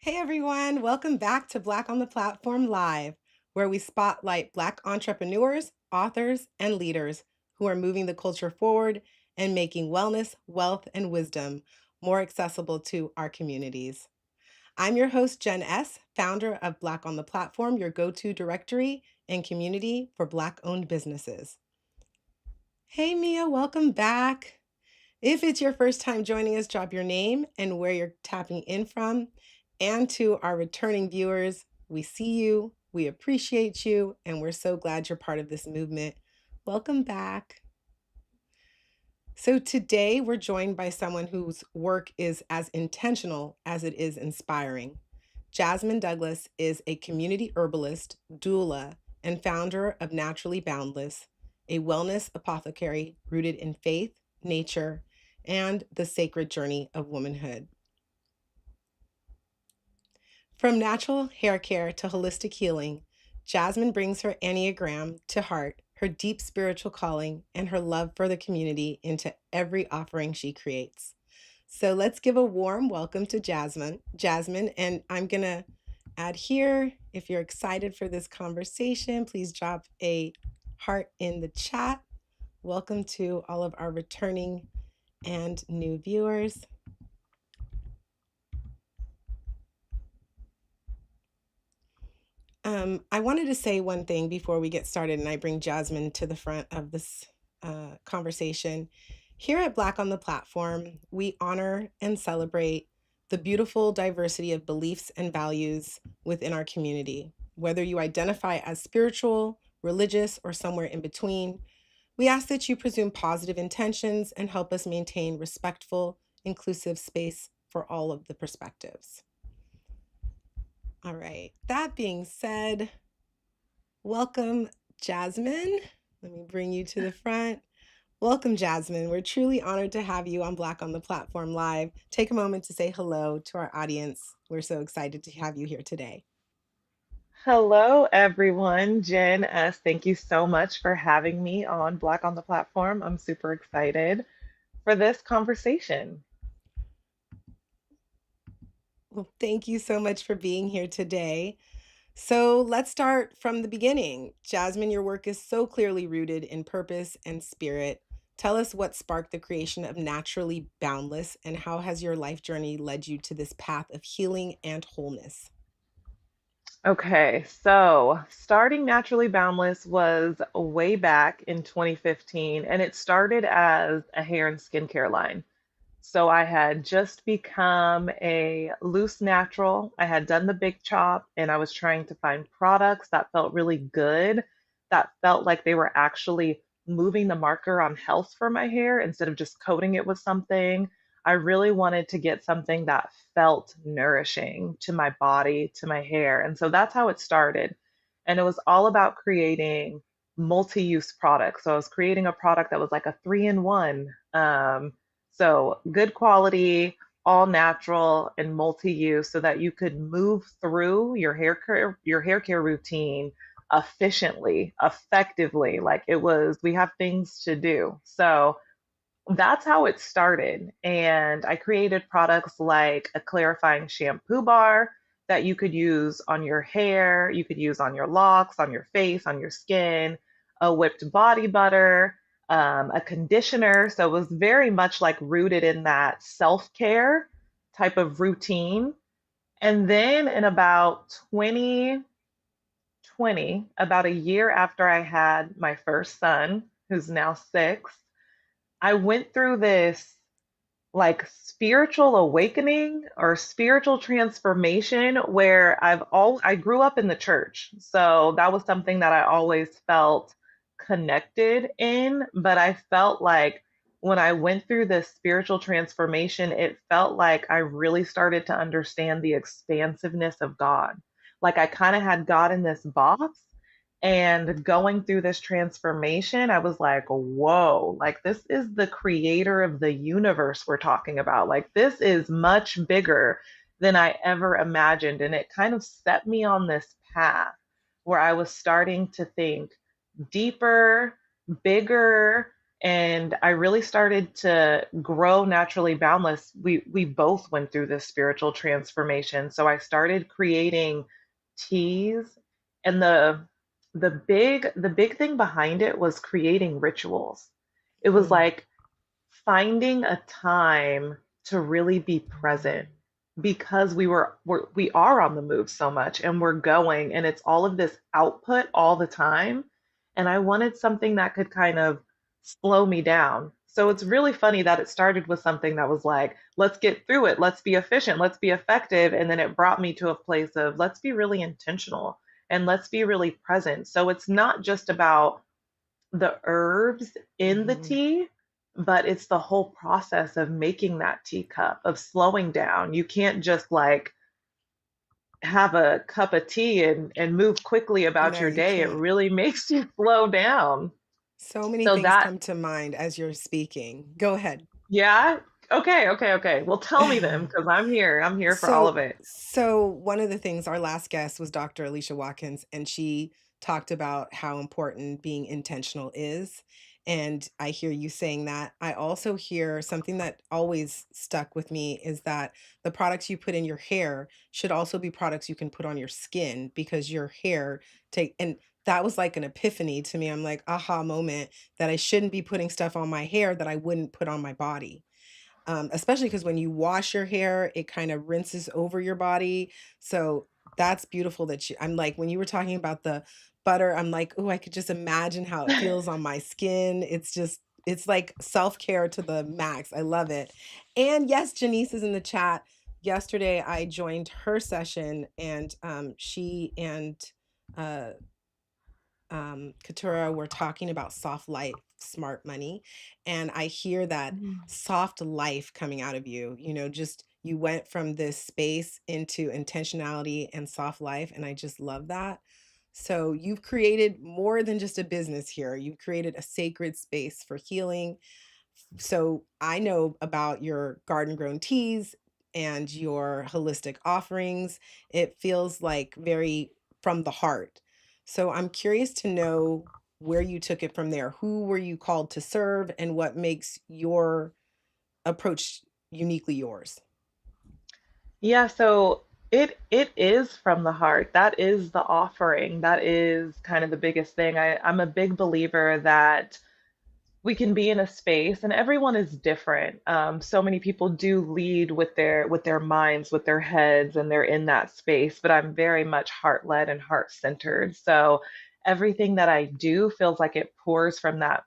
Hey everyone, welcome back to Black on the Platform Live, where we spotlight Black entrepreneurs, authors, and leaders who are moving the culture forward and making wellness, wealth, and wisdom more accessible to our communities. I'm your host, Jen S., founder of Black on the Platform, your go to directory and community for Black owned businesses. Hey Mia, welcome back. If it's your first time joining us, drop your name and where you're tapping in from. And to our returning viewers, we see you, we appreciate you, and we're so glad you're part of this movement. Welcome back. So today we're joined by someone whose work is as intentional as it is inspiring. Jasmine Douglas is a community herbalist, doula, and founder of Naturally Boundless, a wellness apothecary rooted in faith, nature, and the sacred journey of womanhood. From natural hair care to holistic healing, Jasmine brings her Enneagram to heart, her deep spiritual calling, and her love for the community into every offering she creates. So let's give a warm welcome to Jasmine. Jasmine, and I'm going to add here, if you're excited for this conversation, please drop a heart in the chat. Welcome to all of our returning and new viewers. I wanted to say one thing before we get started, and I bring Jasmine to the front of this conversation. Here at Black on the Platform, we honor and celebrate the beautiful diversity of beliefs and values within our community. Whether you identify as spiritual, religious, or somewhere in between, we ask that you presume positive intentions and help us maintain respectful, inclusive space for all of the perspectives. All right. That being said, welcome, Jasmine. Let me bring you to the front. Welcome, Jasmine. We're truly honored to have you on Black on the Platform Live. Take a moment to say hello to our audience. We're so excited to have you here today. Hello, everyone. Jen S., thank you so much for having me on Black on the Platform. I'm super excited for this conversation. Well, thank you so much for being here today. So let's start from the beginning. Jasmine, your work is so clearly rooted in purpose and spirit. Tell us what sparked the creation of Naturally Boundless and how has your life journey led you to this path of healing and wholeness? Okay, so starting Naturally Boundless was way back in 2015, and it started as a hair and skincare line. So I had just become a loose natural. I had done the big chop, and I was trying to find products that felt really good, that felt like they were actually moving the marker on health for my hair instead of just coating it with something. I really wanted to get something that felt nourishing to my body, to my hair. And so that's how it started. And it was all about creating multi-use products. So I was creating a product that was like a three-in-one. So good quality, all natural and multi-use so that you could move through your hair care routine efficiently, effectively. Like it was, we have things to do. So that's how it started. And I created products like a clarifying shampoo bar that you could use on your hair, you could use on your locks, on your face, on your skin, a whipped body butter, a conditioner. So it was very much like rooted in that self care type of routine. And then in about 2020, about a year after I had my first son, who's now 6, I went through this like spiritual awakening or spiritual transformation where I grew up in the church. So that was something that I always felt connected in, but I felt like when I went through this spiritual transformation, it felt like I really started to understand the expansiveness of God. Like I kind of had God in this box, and going through this transformation, I was like, whoa, like this is the creator of the universe we're talking about. Like this is much bigger than I ever imagined. And it kind of set me on this path where I was starting to think deeper, bigger, and I really started to grow naturally boundless. We both went through this spiritual transformation. So I started creating teas, and the big thing behind it was creating rituals. It was Mm, like finding a time to really be present, because we are on the move so much, and we're going, and it's all of this output all the time, and I wanted something that could kind of slow me down. So it's really funny that it started with something that was like, let's get through it, let's be efficient, let's be effective, and then it brought me to a place of let's be really intentional and let's be really present. So it's not just about the herbs in the mhm. tea, but it's the whole process of making that teacup, of slowing down. You can't just like have a cup of tea and move quickly about No, your you day. It can't. really makes you slow down. So many So things that, come to mind as you're speaking. Go ahead. yeah. Okay, okay, okay. Well, tell me them because I'm here. I'm here for all of it. So one of the things, our last guest was Dr. Alicia Watkins, and she talked about how important being intentional is. And I hear you saying that. I also hear something that always stuck with me is that the products you put in your hair should also be products you can put on your skin, because your hair take and that was like an epiphany to me. I'm like, aha moment, that I shouldn't be putting stuff on my hair that I wouldn't put on my body, especially because when you wash your hair, it kind of rinses over your body. So that's beautiful that you, I'm like, when you were talking about the butter, I'm like, oh, I could just imagine how it feels on my skin. It's just, it's like self care to the max. I love it. And yes, Janice is in the chat. Yesterday, I joined her session, and she and uh, Katura were talking about soft life, smart money. And I hear that Mm. soft life coming out of you. Just you went from this space into intentionality and soft life. And I just love that. So you've created more than just a business here. You've created a sacred space for healing. So I know about your garden grown teas and your holistic offerings. It feels like very from the heart. So I'm curious to know where you took it from there. Who were you called to serve, and what makes your approach uniquely yours? Yeah, so it is from the heart. That is the offering. That is kind of the biggest thing. I'm a big believer that we can be in a space, and everyone is different. So many people do lead with their minds, with their heads, and they're in that space, but I'm very much heart led and heart centered. So everything that I do feels like it pours from that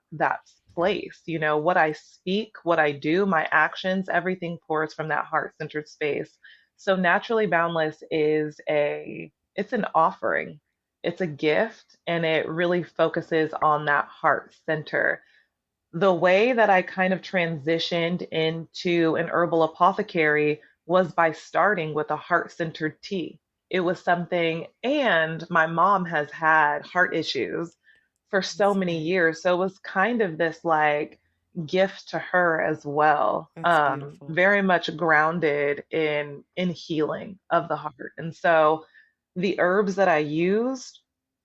place. You know, what I speak, what I do, my actions, everything pours from that heart centered space. So naturally boundless is a it's an offering. It's a gift, and it really focuses on that heart center. The way that I kind of transitioned into an herbal apothecary was by starting with a heart centered tea. It was something, and my mom has had heart issues for so That's many right. years. So it was kind of this like gift to her as well. That's beautiful. Very much grounded in healing of the heart. And so the herbs that I used,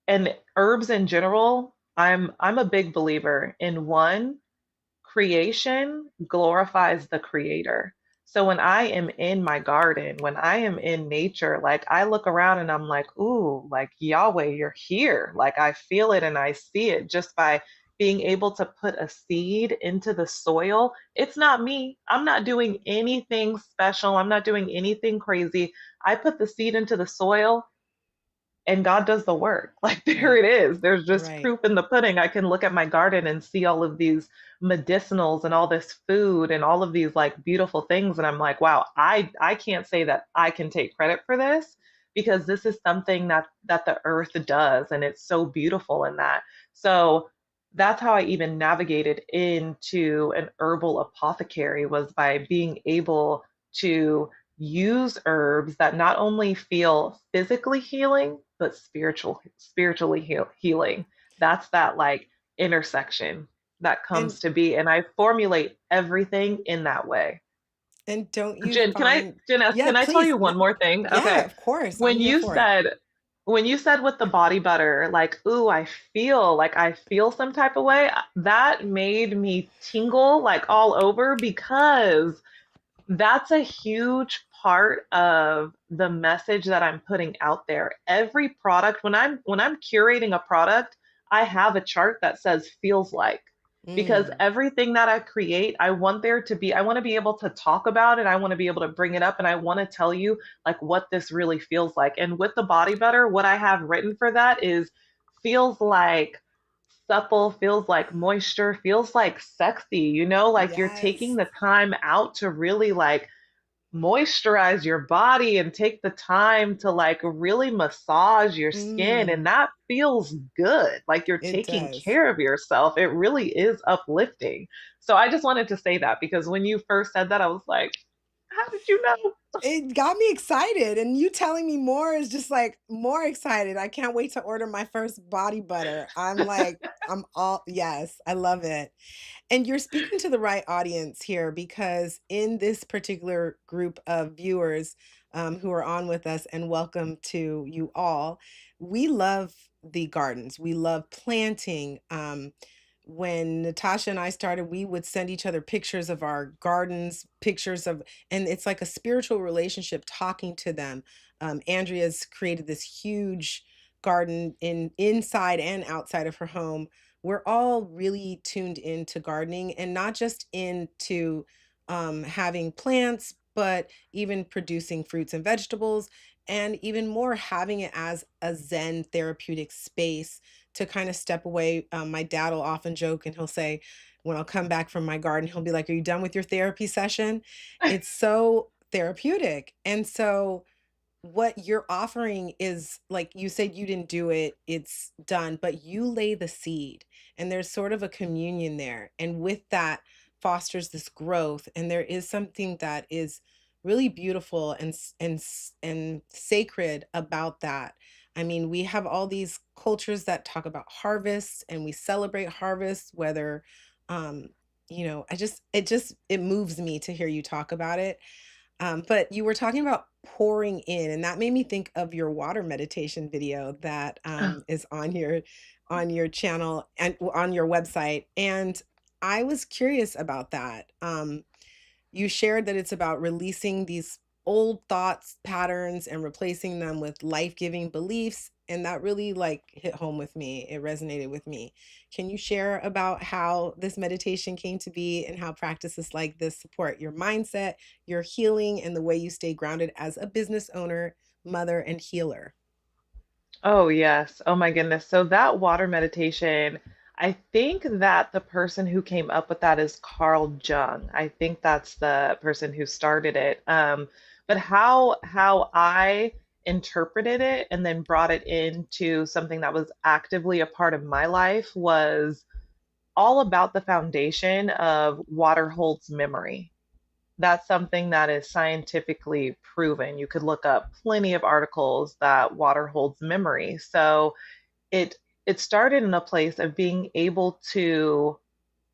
and herbs in general, I'm a big believer in one, creation glorifies the creator. So when I am in my garden, when I am in nature, like I look around and I'm like, ooh, like Yahweh, you're here. Like I feel it and I see it just by being able to put a seed into the soil. It's not me. I'm not doing anything special. I'm not doing anything crazy. I put the seed into the soil and God does the work. Like there Right. it is. There's just Right. proof in the pudding. I can look at my garden and see all of these medicinals and all this food and all of these like beautiful things, and I'm like, wow, I can't say that I can take credit for this, because this is something that the earth does, and it's so beautiful in that. So that's how I even navigated into an herbal apothecary, was by being able to use herbs that not only feel physically healing but spiritually healing. That's that like intersection that And comes to be, and I formulate everything in that way. don't you Jen, find Jen S, yeah, can I tell please. you No, one more thing? yeah, Okay. of course. I'm When here you for it. said when you said with the body butter, like, ooh, I feel some type of way, that made me tingle like all over because that's a huge part of the message that I'm putting out there. Every product, when I'm curating a product, I have a chart that says feels like. Because Mm, everything that I create, I want to be able to talk about it. I want to be able to bring it up and I want to tell you like what this really feels like. And with the body butter, what I have written for that is feels like supple, feels like moisture, feels like sexy, like you're taking yes. the time out to really like moisturize your body and take the time to like really massage your skin. Mm, And that feels good. Like you're it taking does. care of yourself. It really is uplifting. So I just wanted to say that because when you first said that, I was like, how did you know? It got me excited, and you telling me more is just like more excited. I can't wait to order my first body butter. I'm all yes, I love it. And you're speaking to the right audience here because in this particular group of viewers who are on with us, and welcome to you all, we love the gardens. We love planting. When Natasha and I started, we would send each other pictures of our gardens, pictures of, and it's like a spiritual relationship talking to them. Andrea's created this huge garden inside and outside of her home. We're all really tuned into gardening, and not just into having plants, but even producing fruits and vegetables, and even more having it as a Zen therapeutic space to kind of step away. My dad will often joke and he'll say, when I'll come back from my garden, he'll be like, "Are you done with your therapy session?" It's so therapeutic. And so what you're offering is, like you said, you didn't do it, it's done, but you lay the seed, and there's sort of a communion there, and with that fosters this growth, and there is something that is really beautiful and sacred about that. I mean, we have all these cultures that talk about harvests and we celebrate harvests, whether um it moves me to hear you talk about it. But you were talking about pouring in, and that made me think of your water meditation video that is on your channel and on your website. And I was curious about that. You shared that it's about releasing these old thoughts, patterns, and replacing them with life-giving beliefs. And that really like hit home with me. It resonated with me. Can you share about how this meditation came to be and how practices like this support your mindset, your healing, and the way you stay grounded as a business owner, mother, and healer? Oh, yes. Oh, my goodness. So that water meditation, I think that the person who came up with that is Carl Jung. I think that's the person who started it. But how I interpreted it and then brought it into something that was actively a part of my life was all about the foundation of water holds memory. That's something that is scientifically proven. You could look up plenty of articles that water holds memory. So it it started in a place of being able to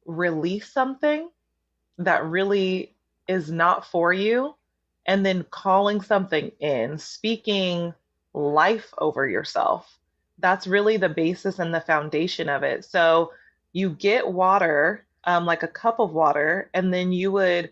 release something that really is not for you, and then calling something in, speaking life over yourself. That's really the basis and the foundation of it. So you get water, like a cup of water, and then you would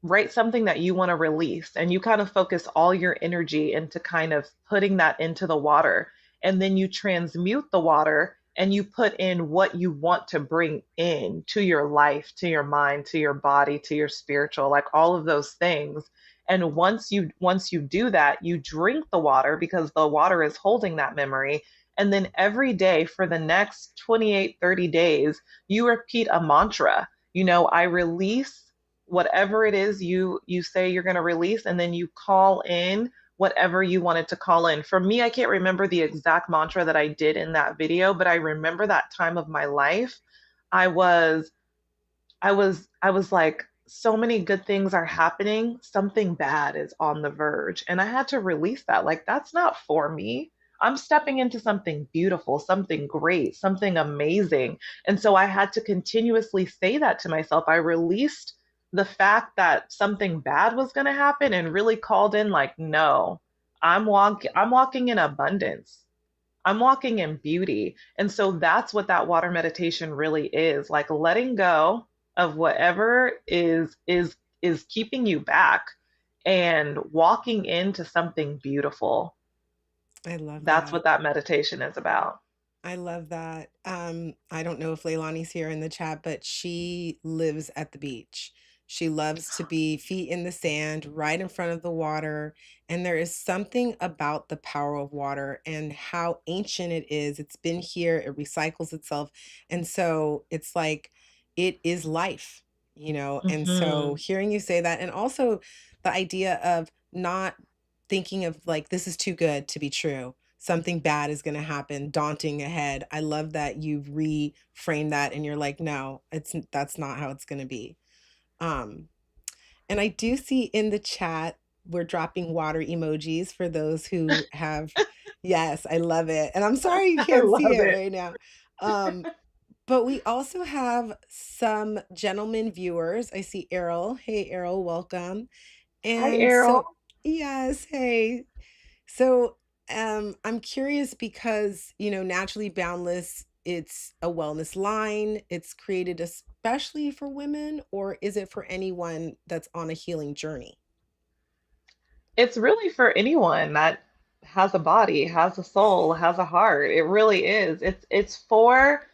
write something that you want to release, and you kind of focus all your energy into kind of putting that into the water, and then you transmute the water and you put in what you want to bring in to your life, to your mind, to your body, to your spiritual, like all of those things. And once you do that, you drink the water because the water is holding that memory. And then every day for the next 28, 30 days, you repeat a mantra. I release whatever it is you say you're going to release, and then you call in whatever you wanted to call in. For me, I can't remember the exact mantra that I did in that video, but I remember that time of my life. I was like, so many good things are happening, something bad is on the verge, and I had to release that. Like, that's not for me. I'm stepping into something beautiful, something great, something amazing. And so I had to continuously say that to myself. I released the fact that something bad was going to happen and really called in like, no, I'm walking in abundance. I'm walking in beauty. And so that's what that water meditation really is, like letting go of whatever is keeping you back and walking into something beautiful. I love That's that. what that meditation is about. I love that. I don't know if Leilani's here in the chat, but she lives at the beach. She loves to be feet in the sand, right in front of the water. And there is something about the power of water and how ancient it is. It's been here, it recycles itself. And so it's like it is life, you know? And so Hmm. hearing you say that, and also the idea of not thinking of like, this is too good to be true, something bad is going to happen, daunting ahead. I love that you've reframed that and you're like, no, it's that's not how it's going to be. Um and I do see in the chat we're dropping water emojis for those who have. Yes, I love it. And I'm sorry you I can't see love it it. right now. Um but we also have some gentlemen viewers. I see Errol. Hey Errol, welcome. Hi, And Errol. so yes, hey. So, I'm curious because, Naturally Boundless, it's a wellness line. It's created especially for women, or is it for anyone that's on a healing journey? It's really for anyone that has a body, has a soul, has a heart. It really is. It's for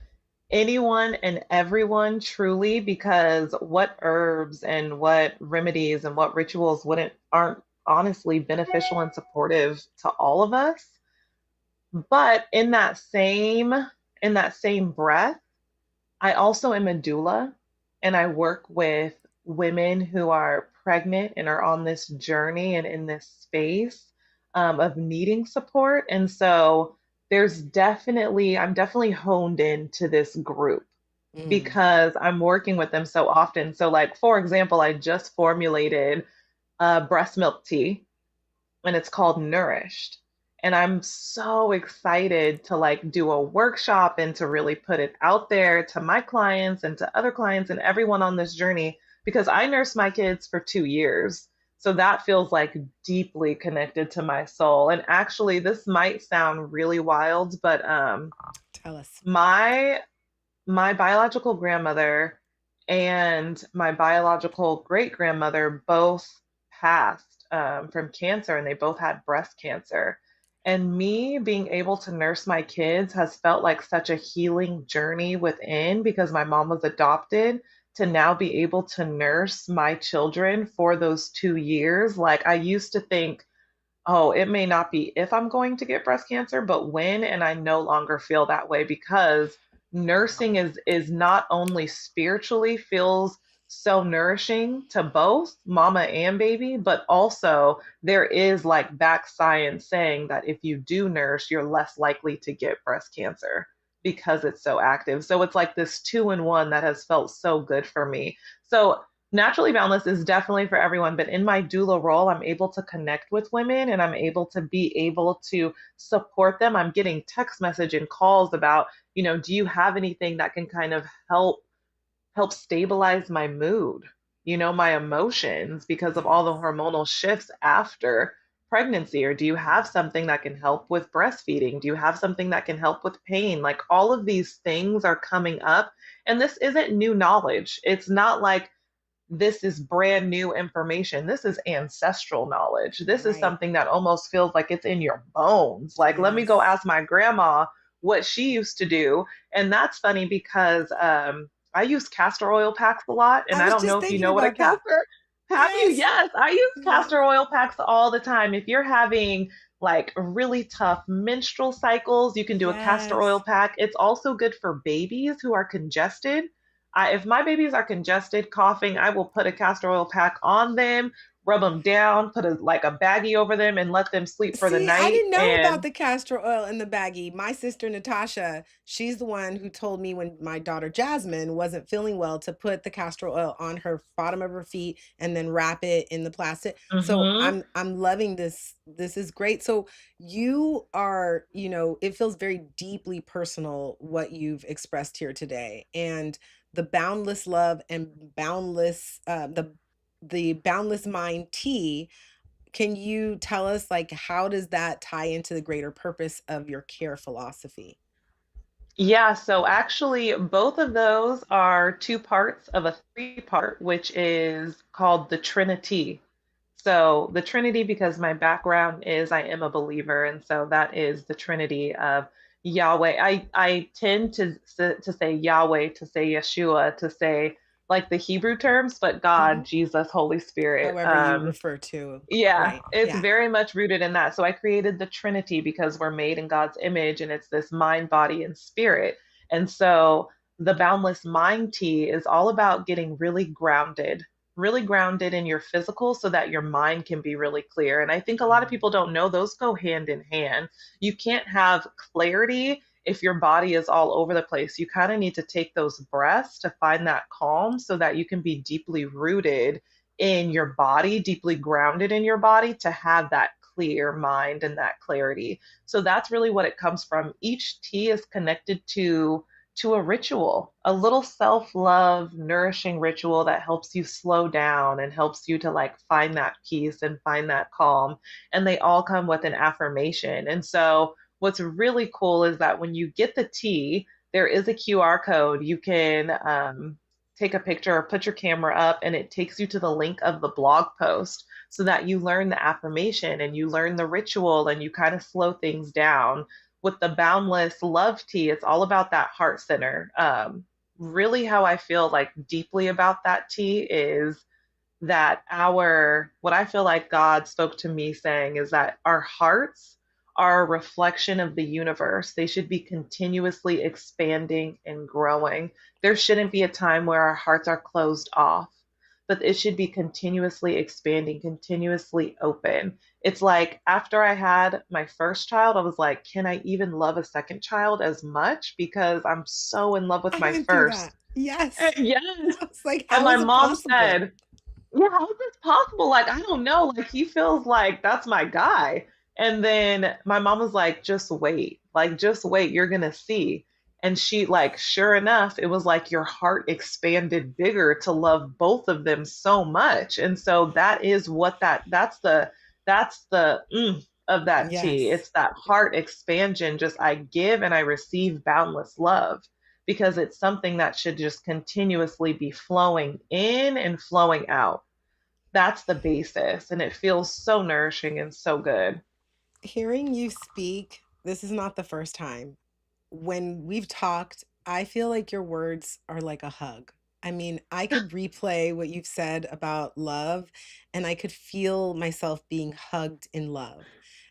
anyone and everyone truly, because what herbs and what remedies and what rituals wouldn't aren't honestly beneficial and supportive to all of us. But in that same breath, I also am a doula, and I work with women who are pregnant and are on this journey and in this space of needing support. And so I'm definitely honed into this group Mm, because I'm working with them so often. So, like, for example, I just formulated breast milk tea, and it's called Nourished. And I'm so excited to like do a workshop and to really put it out there to my clients and to other clients and everyone on this journey, because I nursed my kids for 2 years. So that feels like deeply connected to my soul. And actually, this might sound really wild, but tell us. my my biological grandmother and my biological great grandmother both passed from cancer, and they both had breast cancer. And me being able to nurse my kids has felt like such a healing journey within, because my mom was adopted, to now be able to nurse my children for those 2 years. Like, I used to think, oh, it may not be if I'm going to get breast cancer, but when, and I no longer feel that way, because nursing is not only spiritually feels so nourishing to both mama and baby, but also there is like back science saying that if you do nurse, you're less likely to get breast cancer because it's so active. So it's like this two in one that has felt so good for me. So Naturally Boundless is definitely for everyone, but in my doula role, I'm able to connect with women and I'm able to be able to support them. I'm getting text message and calls about, do you have anything that can kind of help stabilize my mood, my emotions because of all the Yes. hormonal shifts after pregnancy? Or do you have something that can help with breastfeeding? Do you have something that can help with pain? Like, all of these things are coming up. And this isn't new knowledge. It's not like this is brand new information. This is ancestral knowledge. This is Right. something that almost feels like it's in your bones. Like, let me go Yes. ask my grandma what she used to do. And that's funny because I use castor oil packs a lot. And I I was don't know just if you thinking know what a about that. castor. Have you? Yes. Yes, I use Yes. castor oil packs all the time. If you're having like really tough menstrual cycles, you can do a castor oil Yes. pack. It's also good for babies who are congested. If my babies are congested, coughing, I will put a castor oil pack on them, rub them down, put a baggie over them, and let them sleep for the See, I night. didn't know about And the castor oil in the baggie. My sister Natasha, she's the one who told me when my daughter Jasmine wasn't feeling well to put the castor oil on her bottom of her feet and then wrap it in the plastic. So mhm. I'm loving this. This is great. So you are, it feels very deeply personal what you've expressed here today. And the boundless love and boundless the boundless mind tea Can you tell us, like, how does that tie into the greater purpose of your care philosophy? Yeah, so actually, both of those are two parts of a three part, which is called the Trinity. So, the Trinity, because my background is I am a believer, and so that is the Trinity of Yahweh. I tend to say Yahweh, to say Yeshua, to say like the Hebrew terms, but God, Mhm. Jesus, Holy Spirit. However you refer to. Yeah, Right. it's Yeah. very much rooted in that. So I created the Trinity because we're made in God's image and it's this mind, body, and spirit. And so the Boundless Mind Tea is all about getting really grounded in your physical so that your mind can be really clear. And I think a lot of people don't know those go hand in hand. You can't have clarity if your body is all over the place. You kind of need to take those breaths to find that calm so that you can be deeply rooted in your body, deeply grounded in your body to have that clear mind and that clarity. So that's really what it comes from. Each tea is connected to a ritual, a little self-love, nourishing ritual that helps you slow down and helps you to like find that peace and find that calm. And they all come with an affirmation. And so what's really cool is that when you get the tea, there is a QR code. You can take a picture or put your camera up, and it takes you to the link of the blog post so that you learn the affirmation and you learn the ritual and you kind of slow things down. With the Boundless Love Tea, it's all about that heart center. Really, how I feel like deeply about that tea is that what I feel like God spoke to me saying is that our hearts are a reflection of the universe. They should be continuously expanding and growing. There shouldn't be a time where our hearts are closed off, but it should be continuously expanding, continuously open. It's like after I had my first child, I was like, can I even love a second child as much? Because I'm so in love with I my went through first. that. Yes. Yes. I was like, And how my is it mom possible? said, yeah, how is this possible? Like, I don't know. Like, he feels like that's my guy. And then my mom was like, just wait. Like, just wait. You're going to see. And she, like, sure enough, it was like your heart expanded bigger to love both of them so much. And so that is what that's the of that tea. Yes. It's that heart expansion. Just I give and I receive boundless love because it's something that should just continuously be flowing in and flowing out. That's the basis. And it feels so nourishing and so good. Hearing you speak, this is not the first time. When we've talked, I feel like your words are like a hug. I mean, I could replay what you've said about love, and I could feel myself being hugged in love.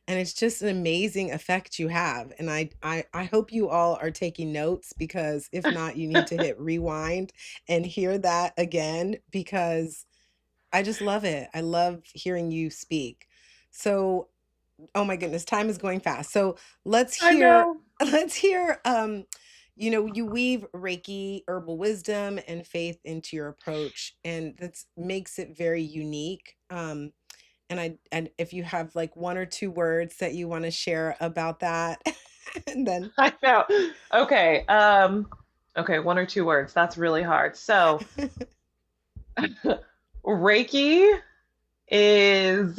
And it's just an amazing effect you have. And I hope you all are taking notes, because if not, you need to hit rewind and hear that again, because I just love it. I love hearing you speak. So, oh my goodness, time is going fast. So let's I hear, know. let's hear, you weave Reiki, herbal wisdom, and faith into your approach, and that makes it very unique. And if you have like one or two words that you want to share about that, and then I know. Okay. Okay, one or two words. That's really hard. So Reiki is,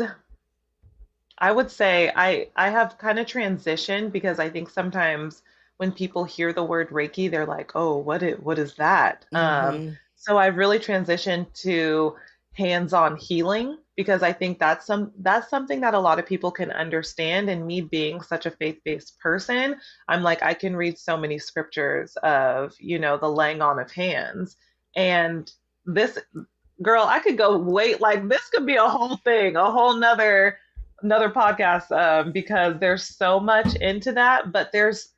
I would say I have kind of transitioned because I think sometimes when people hear the word Reiki, they're like, "Oh, what is that?" Mhm. So I've really transitioned to hands-on healing because I think that's something that a lot of people can understand. And me being such a faith-based person, I'm like I can read so many scriptures of, the laying on of hands. And this girl, I could go wait, like this could be a whole thing, a whole another podcast, because there's so much into that, but there's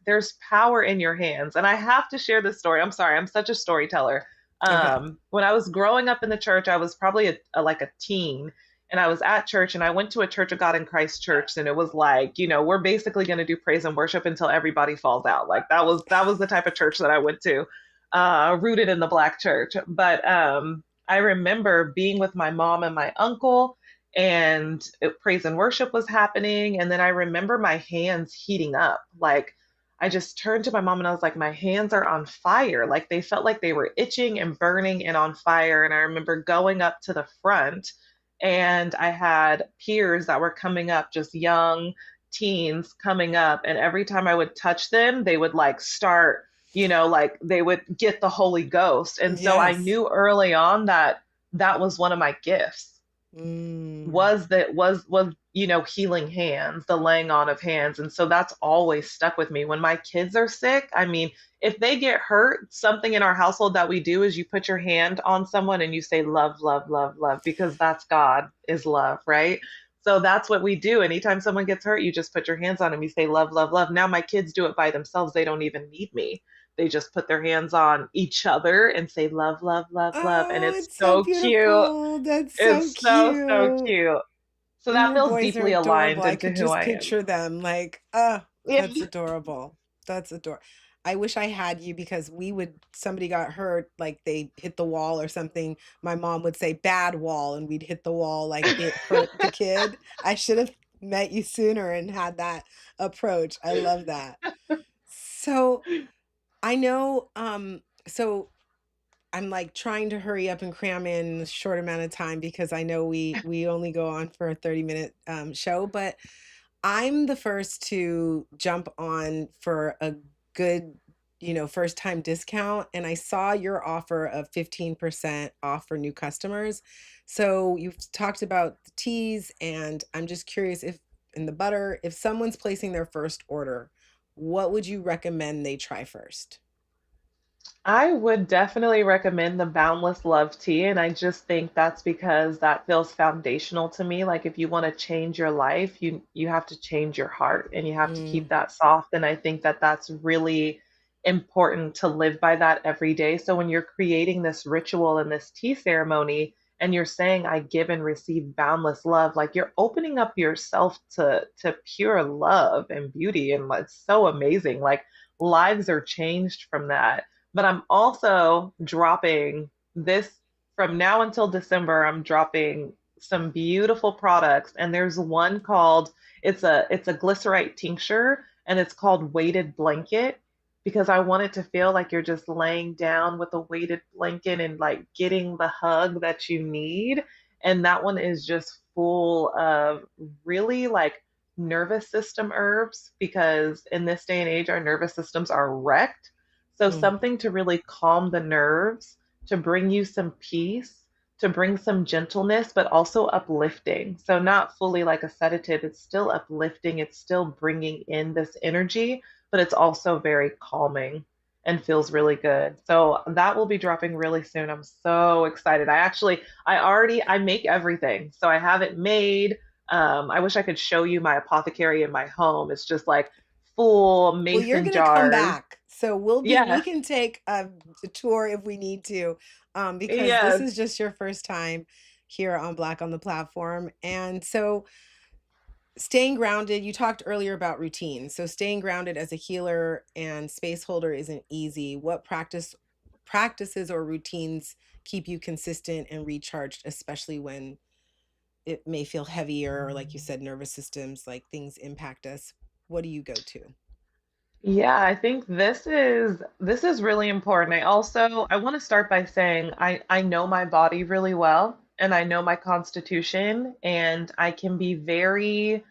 power in your hands. And I have to share this story. I'm sorry, I'm such a storyteller. Okay. When I was growing up in the church, I was probably like a teen, and I was at church, and I went to a Church of God in Christ church, and it was like, we're basically going to do praise and worship until everybody falls out. Like that was the type of church that I went to, rooted in the Black church. But I remember being with my mom and my uncle, and praise and worship was happening. And then I remember my hands heating up. Like I just turned to my mom and I was like, my hands are on fire. Like they felt like they were itching and burning and on fire. And I remember going up to the front And I had peers that were coming up, just young teens coming up. And every time I would touch them, they would like start, like they would get the Holy Ghost. And so I Yes. knew early on that that was one of my gifts, Mm. was healing hands, the laying on of hands. And so that's always stuck with me when my kids are sick. I mean, if they get hurt, something in our household that we do is you put your hand on someone and you say love, love, love, love, because that's God is love, right? So that's what we do. Anytime someone gets hurt, you just put your hands on them, you say love, love, love. Now my kids do it by themselves, they don't even need me. They just put their hands on each other and say love, love, love, love, and Oh, it's it's so so cute. beautiful. That's so It's so, so cute. cute. So And that your feels boys are deeply adorable. aligned I into could who just I am. picture them like, oh, Yeah. that's adorable. That's adorable. I wish I had you because somebody got hurt, like they hit the wall or something. My mom would say bad wall, and we'd hit the wall like it hurt the kid. I should have met you sooner and had that approach. I love that. So I know, so I'm like trying to hurry up and cram in a short amount of time because I know we only go on for a 30-minute show, but I'm the first to jump on for a good, first time discount. And I saw your offer of 15% off for new customers. So you've talked about the teas, and I'm just curious if in the butter, if someone's placing their first order, what would you recommend they try first? I would definitely recommend the Boundless Love Tea, and I just think that's because that feels foundational to me. Like if you want to change your life, you have to change your heart and you have to keep Mm, that soft. And I think that that's really important to live by that every day. So when you're creating this ritual and this tea ceremony, and you're saying, I give and receive boundless love, like you're opening up yourself to pure love and beauty. And it's so amazing. Like lives are changed from that. But I'm also dropping this from now until December. I'm dropping some beautiful products, and there's one called it's a glycerite tincture, and it's called weighted blanket because I want it to feel like you're just laying down with a weighted blanket and like getting the hug that you need. And that one is just full of really like nervous system herbs because in this day and age, our nervous systems are wrecked. So mm, something to really calm the nerves, to bring you some peace, to bring some gentleness, but also uplifting. So not fully like a sedative, it's still uplifting, it's still bringing in this energy, but it's also very calming and feels really good. So that will be dropping really soon. I'm so excited. I make everything. So I have it made. I wish I could show you my apothecary in my home. It's just like full Well, you're mason gonna come jars. back, so we Yeah, can take a tour if we need to, because this yes. is just your first time here on Black on the Platform. And so staying grounded, you talked earlier about routine. So staying grounded as a healer and space holder isn't easy. What practices or routines keep you consistent and recharged, especially when it may feel heavier, or like you said, nervous systems, like things impact us? What do you go to? Yeah, I think this is really important. I want to start by saying I know my body really well and I know my constitution and I can be very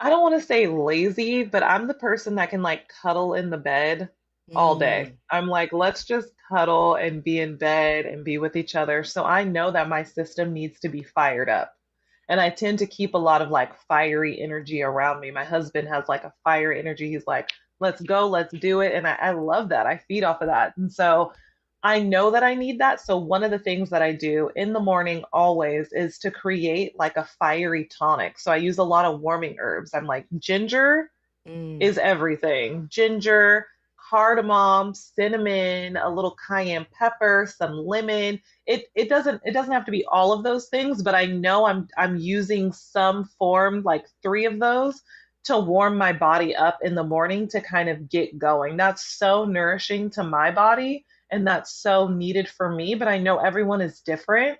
I don't want to say lazy, but I'm the person that can like cuddle in the bed all day. Mm, I'm like, let's just cuddle and be in bed and be with each other. So I know that my system needs to be fired up. And I tend to keep a lot of like fiery energy around me. My husband has like a fire energy. He's like, let's go, let's do it. And I love that. I feed off of that. And so I know that I need that. So one of the things that I do in the morning always is to create like a fiery tonic. So I use a lot of warming herbs. I'm like, ginger mm. is everything. Ginger, cardamom, cinnamon, a little cayenne pepper, some lemon. It doesn't have to be all of those things, but I know I'm using some form, like three of those, to warm my body up in the morning to kind of get going. That's so nourishing to my body and that's so needed for me, but I know everyone is different.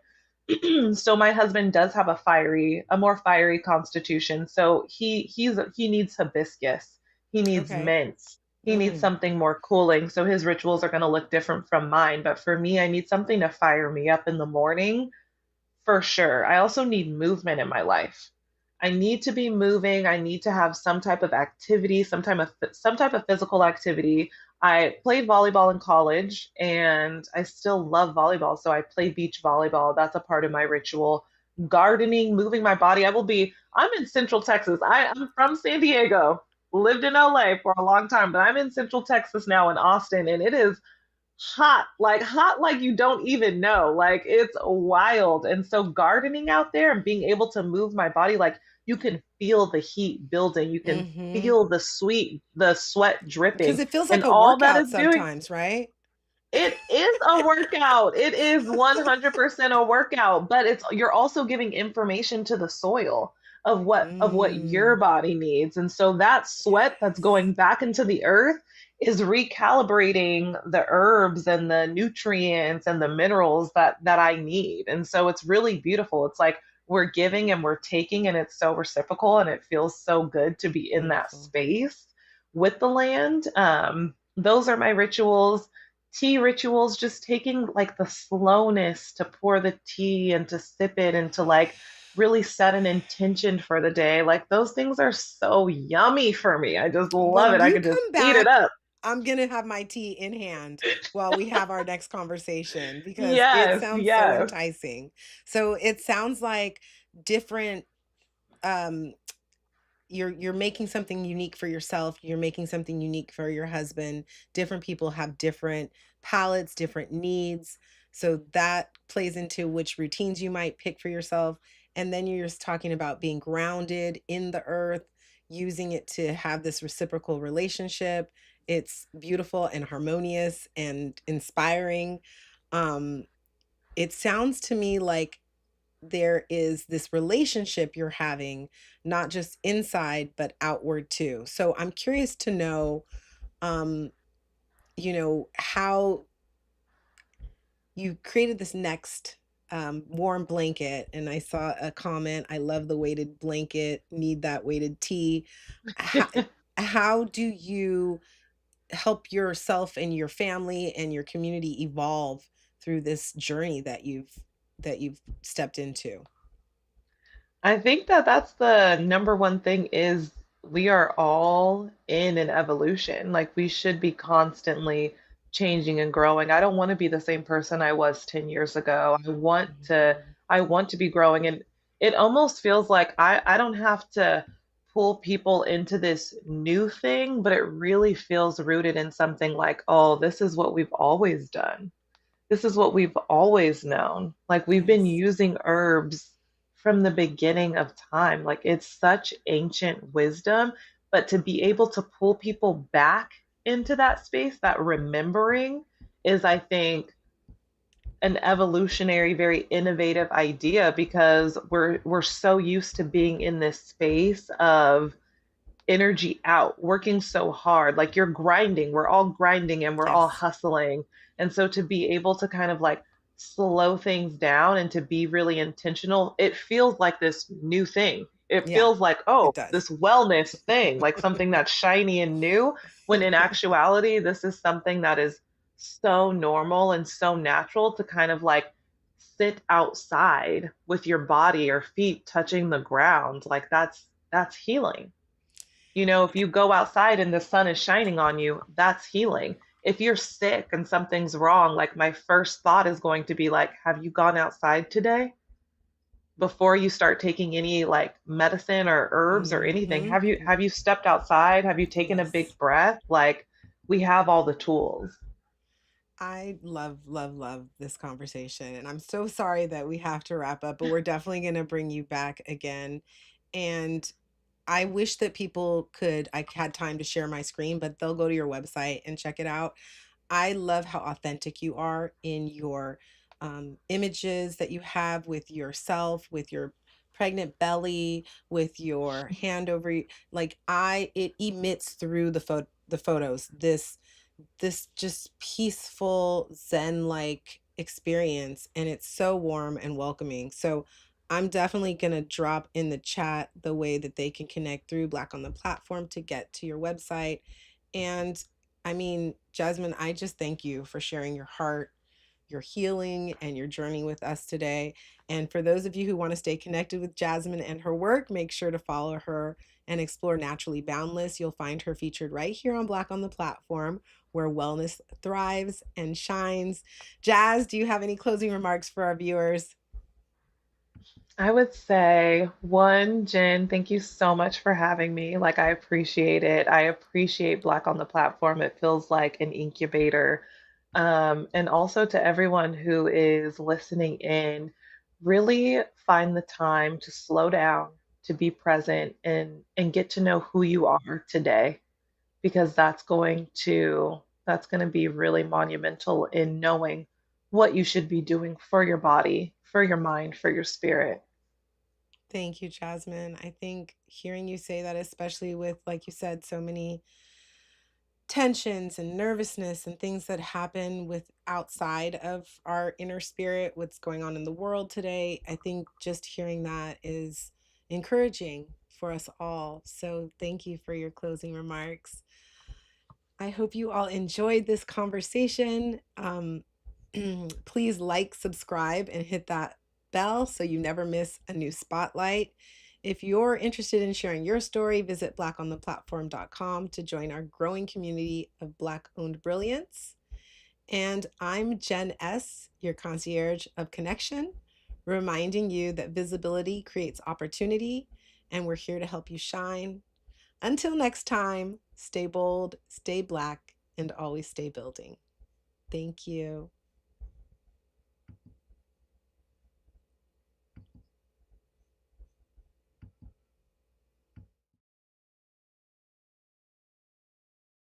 So my husband does have a more fiery constitution. So he needs hibiscus, he needs Okay. mints, he needs Mm. something more cooling. So his rituals are going to look different from mine. But for me, I need something to fire me up in the morning For sure. I also need movement in my life. I need to be moving. I need to have some type of activity, some type of physical activity. I played volleyball in college and I still love volleyball, so I play beach volleyball. That's a part of my ritual. Gardening, moving my body. I'm in Central Texas. I'm from San Diego, lived in LA for a long time, but I'm in Central Texas now in Austin, and it is hot like you don't even know. Like it's wild. And so gardening out there and being able to move my body, like you can feel the heat building, you can Hmm. feel the sweat Because dripping, it feels like and a all that workout is doing, sometimes, right? it is a workout. It is 100% a workout, but it's you're also giving information to the soil of what your Mm, body needs. And so that sweat that's yes. going back into the earth is recalibrating the herbs and the nutrients and the minerals that I need. And so it's really beautiful. It's like we're giving and we're taking, and it's so reciprocal, and it feels so good to be in that Beautiful. space with the land. Those are my rituals. Tea rituals, just taking like the slowness to pour the tea and to sip it and to like really set an intention for the day. Like those things are so yummy for me. I just love When it. I you could just come eat it back, up. I'm going to have my tea in hand while we have our next conversation because it Yes, sounds so yes. enticing. So it sounds like different um you're making something unique for yourself, you're making something unique for your husband. Different people have different palates, different needs, so that plays into which routines you might pick for yourself. And then you're just talking about being grounded in the earth, using it to have this reciprocal relationship. It's beautiful and harmonious and inspiring. um it sounds to me like there is this relationship you're having, not just inside, but outward too. So I'm curious to know, um, how you created this next warm blanket. And I saw a comment, I love the weighted blanket, need that weighted tea. How, how do you help yourself and your family and your community evolve through this journey that you've stepped into? I think that that's the number one thing is we are all in an evolution. Like we should be constantly changing and growing. I don't want to be the same person I was 10 years ago. Mhm. I want to be growing, and it almost feels like I don't have to pull people into this new thing, but it really feels rooted in something like, oh, this is what we've always done. This is what we've always known. Like we've been Yes. using herbs from the beginning of time. Like it's such ancient wisdom, but to be able to pull people back into that space, that remembering is, I think, an evolutionary, very innovative idea because we're so used to being in this space of energy out, working so hard. Like you're grinding, we're all grinding and we're all Yes. hustling. And so to be able to kind of like slow things down and to be really intentional, it feels like this new thing. It Yeah, feels like, it oh, does. this wellness thing, like something that's shiny and new, when in actuality, this is something that is so normal and so natural to kind of like sit outside with your body or feet touching the ground. Like that's healing. If you go outside and the sun is shining on you, that's healing. If you're sick and something's wrong, like my first thought is going to be like, have you gone outside today? Before you start taking any like medicine or herbs or anything, Mhm. have you stepped outside? Have you taken a Yes. big breath? Like we have all the tools. I love, love, love this conversation. And I'm so sorry that we have to wrap up, but we're definitely going to bring you back again. And I wish that people could, I had time to share my screen, but they'll go to your website and check it out. I love how authentic you are in your images that you have with yourself, with your pregnant belly, with your hand over, like it emits through the photos. This just peaceful zen like experience, and it's so warm and welcoming. So I'm definitely going to drop in the chat the way that they can connect through Black on the Platform to get to your website. And I mean, Jasmine, I just thank you for sharing your heart, your healing and your journey with us today. And for those of you who want to stay connected with Jasmine and her work, make sure to follow her and explore Naturally Boundless. You'll find her featured right here on Black on the Platform, where wellness thrives and shines. Jazz, do you have any closing remarks for our viewers? I would say, one, Jen, thank you so much for having me. Like, I appreciate it. I appreciate Black on the Platform. It feels like an incubator. And also to everyone who is listening in, really find the time to slow down, to be present, and get to know who you are today, because that's going to be really monumental in knowing what you should be doing for your body, for your mind, for your spirit. Thank you, Jasmine. I think hearing you say that, especially with, like you said, so many tensions and nervousness and things that happen with outside of our inner spirit, what's going on in the world today, I think just hearing that is encouraging for us all. So thank you for your closing remarks. I hope you all enjoyed this conversation. Please like, subscribe, and hit that bell so you never miss a new spotlight. If you're interested in sharing your story, visit blackontheplatform.com to join our growing community of Black owned brilliance. And I'm Jen S., your concierge of connection, reminding you that visibility creates opportunity, and we're here to help you shine. Until next time, stay bold, stay Black, and always stay building. Thank you.